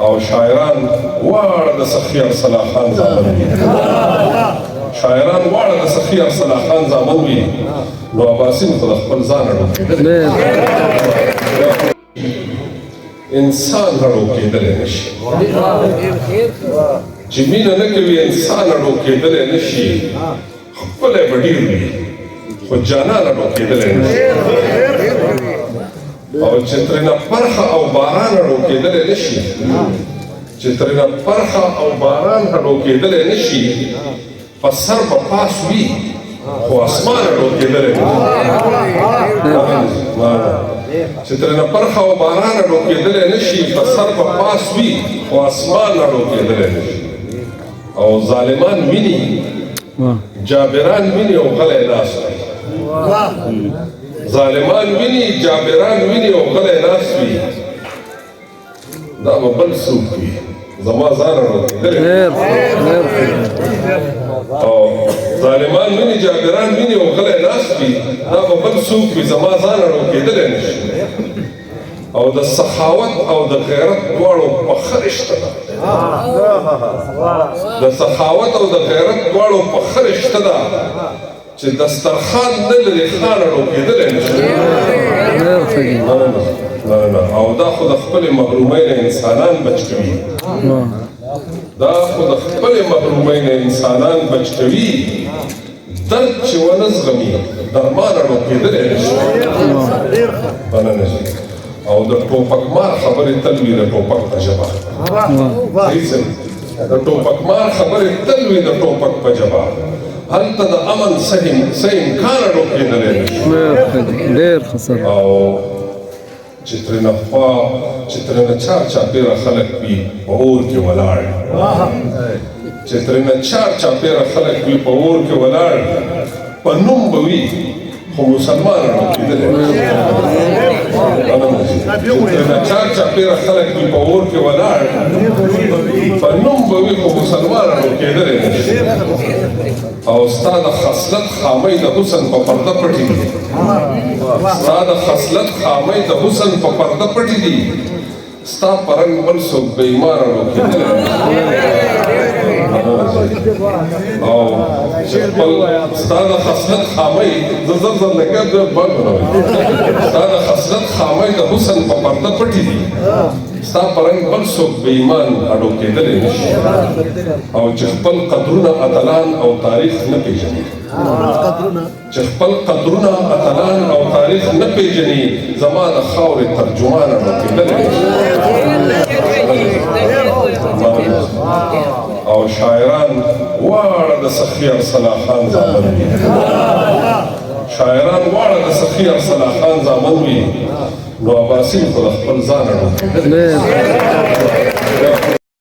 او شاعران واړه د سخي ارسلا خان زامن وي شاعران واړه د سخي ارسلا خان زامن وي نو اباسین خو د خپل ځان اړو انسان اړو کېدلی نشي چې مینه نه کوي انسان اړو کېدلی نشي خپله به ډېر وي خو جانان اړو کېدلی نشي او چې ترېنه پرخه او باران اړو کېدلی نشي چې ترېنه پرخه او باران اړو کېدلی نشي په سر به پاس وي خو اسمان اړو کېدلی نشي چې ترېنه پرخه او باران اړو کېدلی نشي په سر به پاس وي خو اسمان اړو کېدلی نشي او ظالمان ویني جابران ویني او غلی ناست وي ظالمان ویني جابران ویني او غلی ناست وي دا به بل څوک وي زما ځان اړو کېدلی او ظالمان ویني جابران ویني او غلی ناست وي دا به بل څوک وي زما ځان اړو کېدلی نشي او د سخاوت او د غیرت دواړو پخه رشته ده د سخاوت او د غیرت دواړو پخه رشته ده چې دسترخوان نه لري خان اړو کېدلی نشي نه او دا خو د خپلې محرومۍ نه انسانان بچ کوي دا خو د خپلې محرومۍ نه انسانان بچ کوي درد چې ونه زغمي درمان اړو کېدلی نشي او د ټوپکمار خبرې تل وي د ټوپک په ژبه د ټوپکمار خبرې تل وي د ټوپک په ژبه هلته د امن څه امکان اړو کېدلی نشي او چې ترېنه چاپېره خلک وي په اور کې ولاړ چې ترېنه چاپېره خلک وي په اور کې ولاړ په نوم به وي خو مسلمان اړو کېدلی چاپېره خلک وي په اور کې ولاړ په نوم به وي خو مسلمان اړو کېدلی نشي او ستا د خصلت خامۍ د حسن په پرده پټې دي ستا د خصلت خامۍ د حسن په پرده پټې دي ستا په رنګ بل څوک بې ایمان اړو کېدلی او ستا د خصلت خامۍ زه زر لکه ستا د خصلت خامۍ د حسن په پرده پټې دي ستا په رنګ بل څوک بې ایمان اړو کېدلی نشي او چې خپل قدرونه اتلان او تاریخ نه پېژني چې خپل قدرونه اتلان او تاریخ نه پېژني زما د خاورې ترجمان اړو کېدلی نشي او شاعران واړه د سخي ارسلا خان زامن وي شاعران واړه د سخي ارسلا خان زامن وي نو اباسین خو د خپل ځان اړو